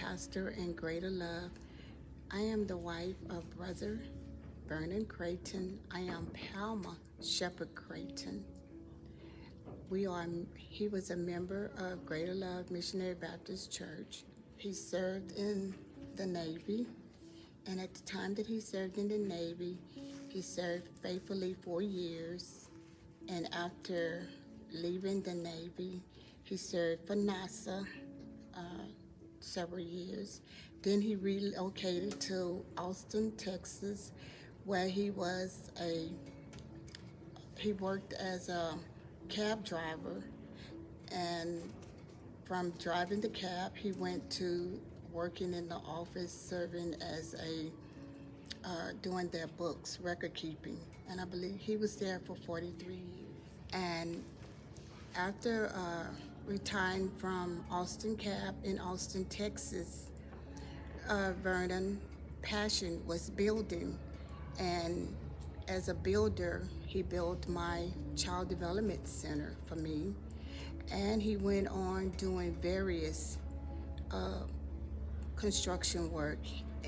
pastor in Greater Love. I am the wife of Brother Vernon Creighton. I am Palma Shepherd Creighton. He was a member of Greater Love Missionary Baptist Church. He served in the Navy, and at the time that he served in the Navy, he served faithfully 4 years. And after leaving the Navy, he served for NASA several years. Then he relocated to Austin, Texas, where he worked as a cab driver, and from driving the cab, he went to working in the office, serving as doing their books, record keeping, and I believe he was there for 43 years. And after retiring from Austin Cab in Austin, Texas, Vernon passion was building, and as a builder, he built my child development center for me, and he went on doing various construction work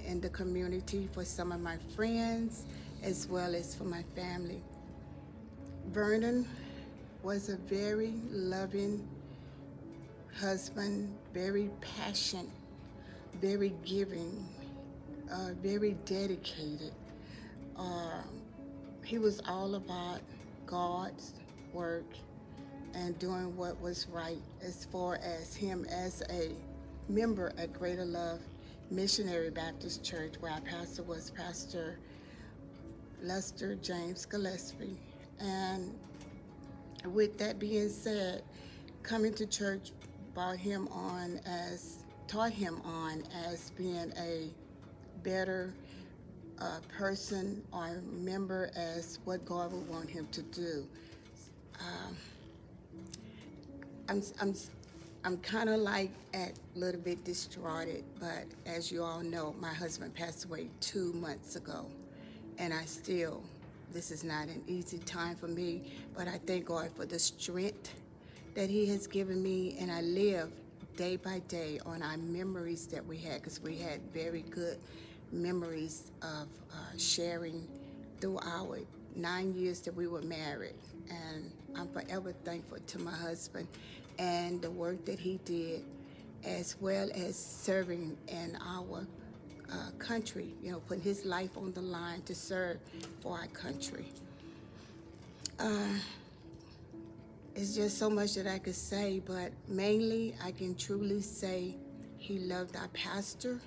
in the community for some of my friends as well as for my family. Vernon was a very loving husband, very passionate, very giving, very dedicated. He was all about God's work and doing what was right as far as him as a member at Greater Love Missionary Baptist Church, where our pastor was Pastor Lester James Gillespie. And with that being said, coming to church taught him on as being a better person or member as what God would want him to do. I'm kind of like a little bit distraught, but as you all know, my husband passed away 2 months ago, and this is not an easy time for me, but I thank God for the strength that he has given me, and I live day by day on our memories that we had, because we had very good memories of sharing through our 9 years that we were married. And I'm forever thankful to my husband and the work that he did, as well as serving in our country, putting his life on the line to serve for our country. It's just so much that I could say, but mainly I can truly say he loved our pastor,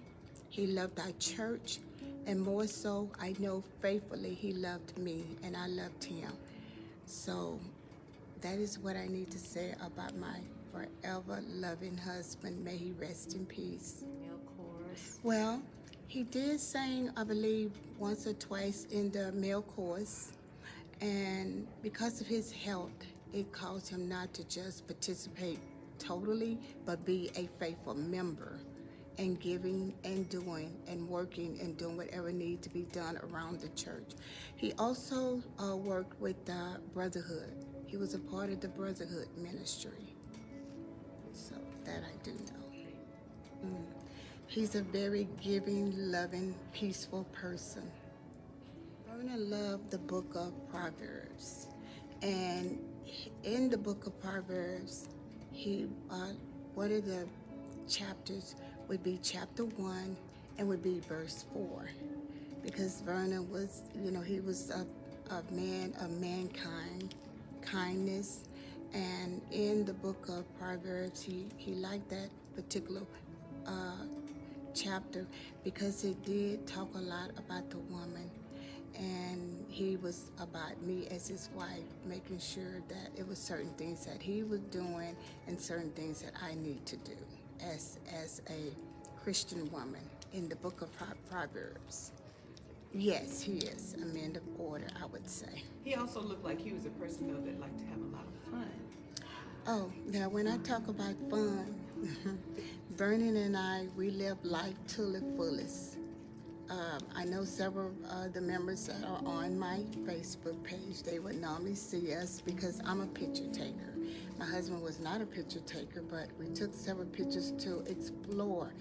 he loved our church, and more so, I know faithfully he loved me and I loved him. So that is what I need to say about my forever loving husband. May he rest in peace. Male chorus. Well, he did sing, I believe, once or twice in the male chorus, and because of his health, it caused him not to just participate totally, but be a faithful member and giving and doing and working and doing whatever needs to be done around the church. He also worked with the Brotherhood. He was a part of the Brotherhood ministry. So that I do know. He's a very giving, loving, peaceful person. Vernon loved the book of Proverbs. And in the book of Proverbs, one of the chapters would be chapter 1 and would be verse 4. Because Vernon was, he was a man of mankind, kindness. And in the book of Proverbs, he liked that particular chapter because it did talk a lot about the woman. And he was about me as his wife, making sure that it was certain things that he was doing and certain things that I need to do as a Christian woman in the book of Proverbs. Yes, he is a man of order, I would say. He also looked like he was a person, though, that liked to have a lot of fun. Oh, now when I talk about fun, Vernon and I, we live life to the fullest. I know several of the members that are on my Facebook page, they would normally see us because I'm a picture taker. My husband was not a picture taker, but we took several pictures to explore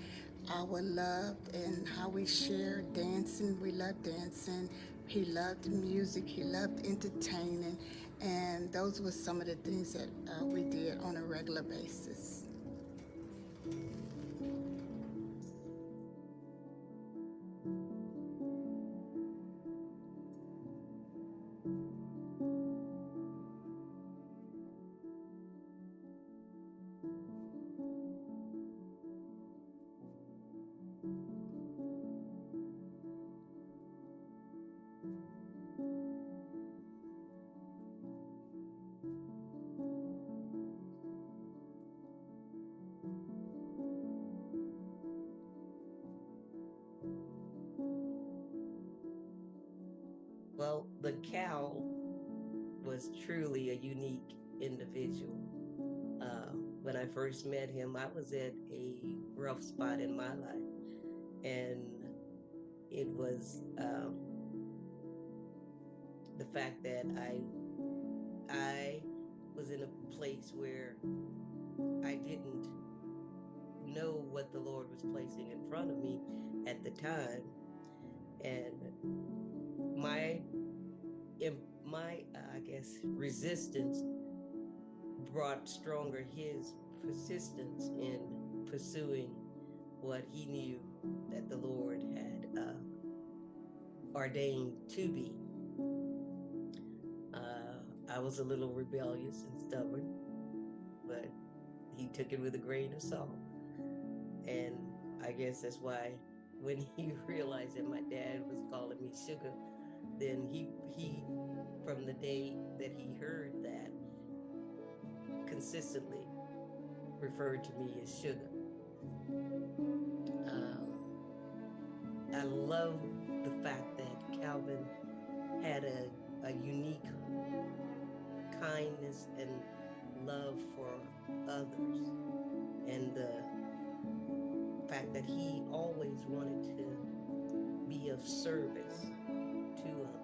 our love and how we share dancing. We love dancing. He loved music. He loved entertaining. And those were some of the things that we did on a regular basis. Well, the cow was truly a unique individual. When I first met him, I was at a rough spot in my life, and it was the fact that I was in a place where I didn't know what the Lord was placing in front of me at the time, and my I guess resistance brought stronger his persistence in pursuing what he knew that the Lord had ordained to be. I was a little rebellious and stubborn, but he took it with a grain of salt. And I guess that's why when he realized that my dad was calling me sugar, then he from the day that he heard that, consistently referred to me as sugar. I love the fact that Calvin had a unique kindness and love for others, and the fact that he always wanted to be of service to others.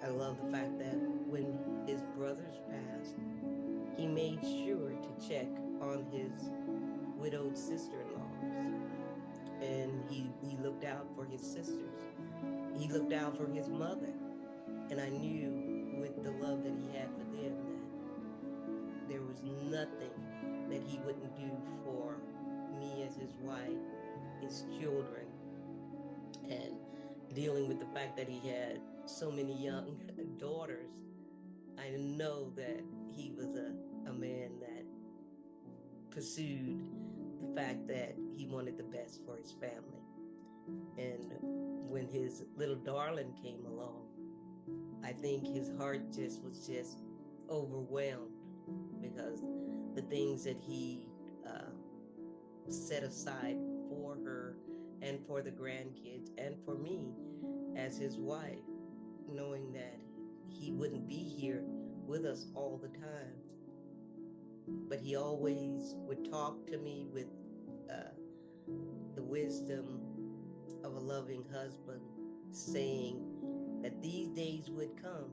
I love the fact that when his brothers passed, he made sure to check on his widowed sister-in-laws, and he looked out for his sisters. He looked out for his mother, and I knew with the love that he had for them that there was nothing that he wouldn't do for me as his wife, his children, and dealing with the fact that he had so many young daughters. I know that he was a man that pursued the fact that he wanted the best for his family. And when his little darling came along, I think his heart was just overwhelmed, because the things that he set aside for her and for the grandkids and for me as his wife, knowing that he wouldn't be here with us all the time, but he always would talk to me with the wisdom of a loving husband, saying that these days would come,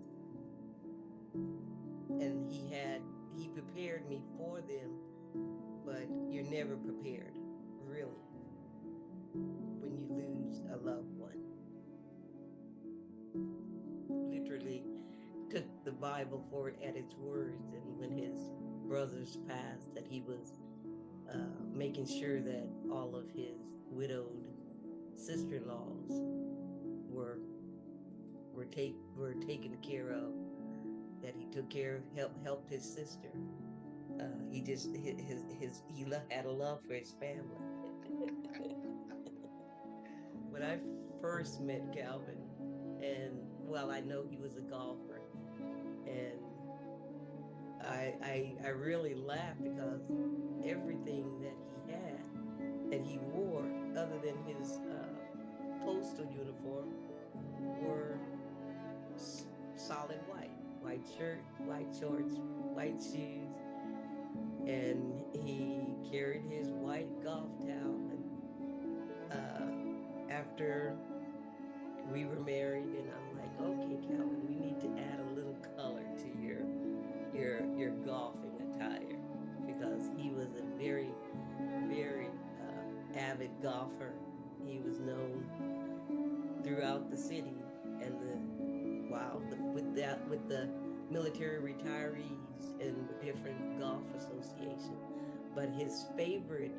and he prepared me for them, but you're never prepared, really, when you lose a loved one. Literally took the Bible for it at its words, and when his brothers passed, that he was making sure that all of his widowed sister-in-laws were taken care of, that he took care of, helped his sister. He had a love for his family. When I first met Calvin, and I know he was a golfer, and I really laughed because everything that he had, that he wore, other than his postal uniform, were solid white shirt, white shorts, white shoes, and he carried his white golf towel. And after we were married, and I'm like, okay, Calvin, we need to add a little color to your golfing attire, because he was a very, very avid golfer. He was known throughout the city and with the military retirees and the different golf associations. But his favorite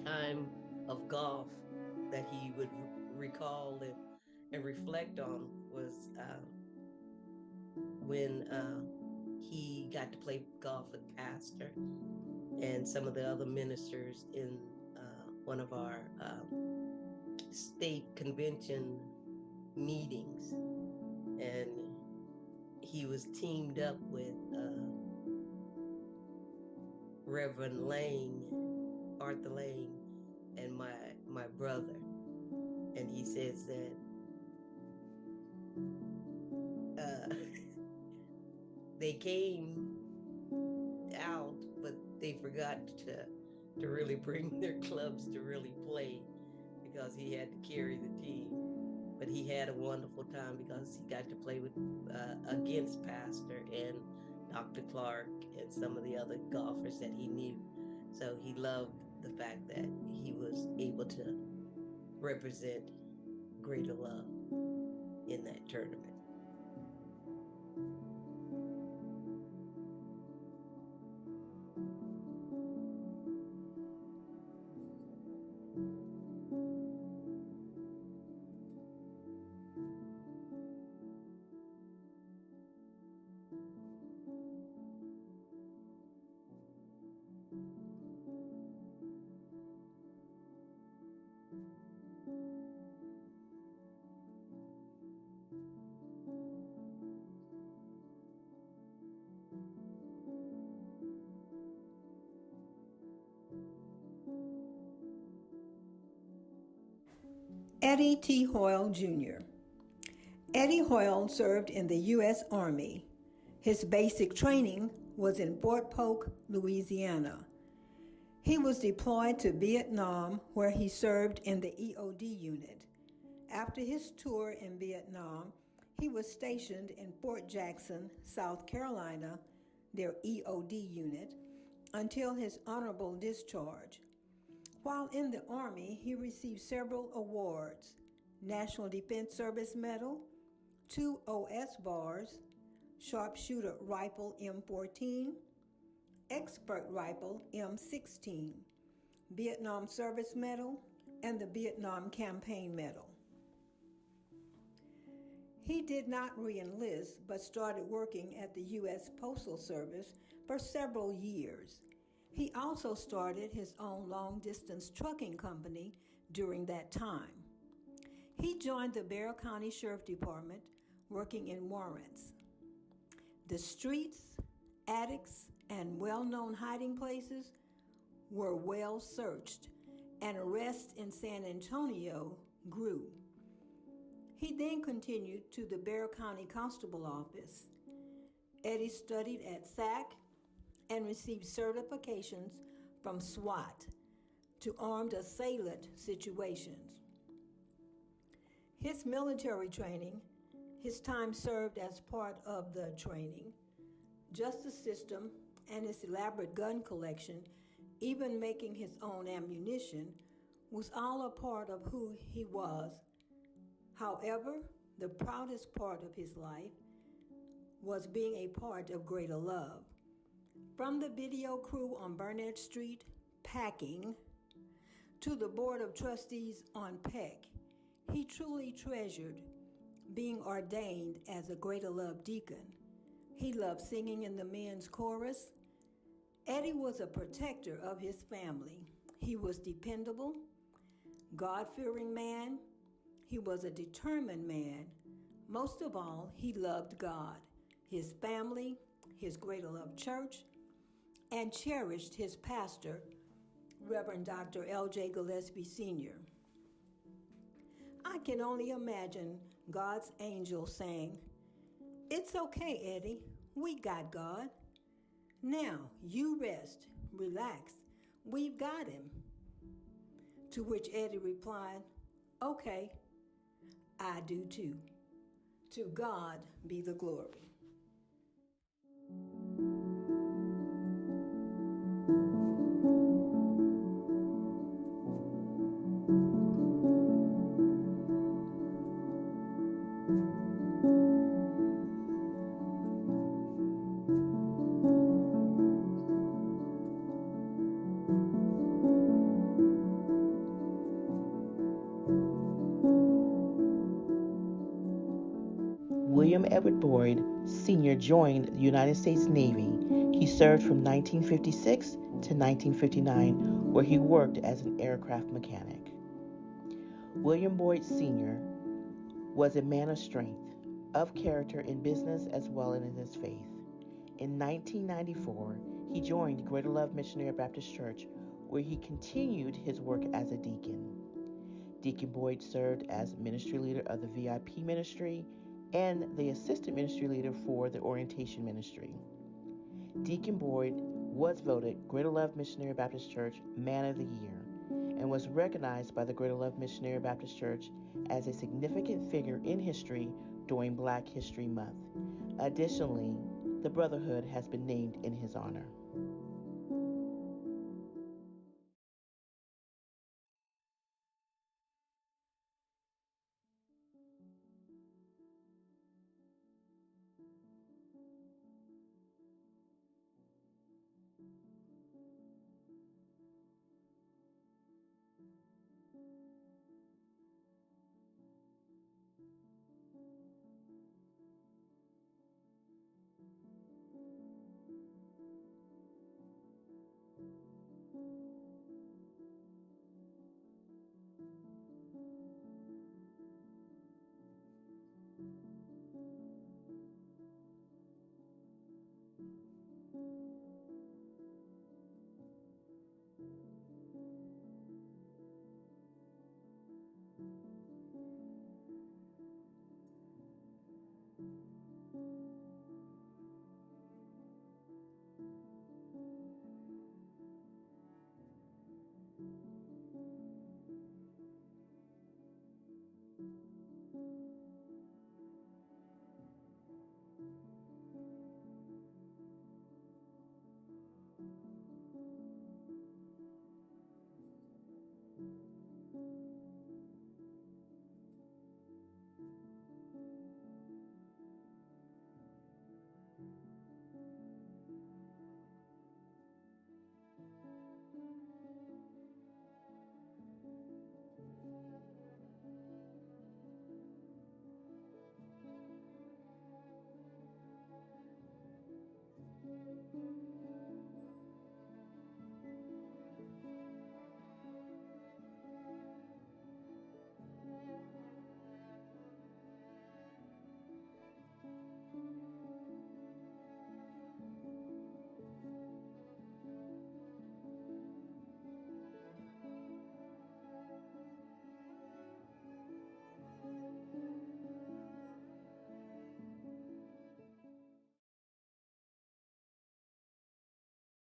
time of golf that he would recall and reflect on was when he got to play golf with Pastor and some of the other ministers in one of our state convention meetings. And he was teamed up with Reverend Arthur Lane, and my brother. And he says that they came out, but they forgot to really bring their clubs to really play because he had to carry the team. But he had a wonderful time because he got to play with against Pastor and Dr. Clark and some of the other golfers that he knew. So he loved the fact that he was able to represent greater love in that tournament. Eddie T. Hoyle, Jr. Eddie Hoyle served in the U.S. Army. His basic training was in Fort Polk, Louisiana. He was deployed to Vietnam, where he served in the EOD unit. After his tour in Vietnam, he was stationed in Fort Jackson, South Carolina, their EOD unit, until his honorable discharge. While in the Army, he received several awards: National Defense Service Medal, 2 OS bars, Sharpshooter Rifle M14, Expert Rifle M16, Vietnam Service Medal, and the Vietnam Campaign Medal. He did not re-enlist, but started working at the U.S. Postal Service for several years. He also started his own long-distance trucking company during that time. He joined the Bexar County Sheriff Department, working in warrants. The streets, attics, and well-known hiding places were well searched, and arrests in San Antonio grew. He then continued to the Bexar County Constable Office. Eddie studied at SAC and received certifications from SWAT to armed assailant situations. His military training, his time served as part of the training, justice system, and his elaborate gun collection, even making his own ammunition, was all a part of who he was. However, the proudest part of his life was being a part of greater love. From the video crew on Burnett Street, packing, to the Board of Trustees on Peck, he truly treasured being ordained as a Greater Love deacon. He loved singing in the men's chorus. Eddie was a protector of his family. He was dependable, God-fearing man. He was a determined man. Most of all, he loved God, his family, his Greater Love Church, and cherished his pastor, Reverend Dr. L.J. Gillespie Sr. I can only imagine God's angel saying, "It's okay, Eddie, we got God. Now you rest, relax, we've got him." To which Eddie replied, "Okay, I do too. To God be the glory." Edward Boyd Sr. joined the United States Navy, he served from 1956 to 1959, where he worked as an aircraft mechanic. William Boyd Sr. was a man of strength, of character in business as well as in his faith. In 1994, he joined Greater Love Missionary Baptist Church, where he continued his work as a deacon. Deacon Boyd served as ministry leader of the VIP ministry and the assistant ministry leader for the orientation ministry. Deacon Boyd was voted Greater Love Missionary Baptist Church Man of the Year and was recognized by the Greater Love Missionary Baptist Church as a significant figure in history during Black History Month. Additionally, the Brotherhood has been named in his honor.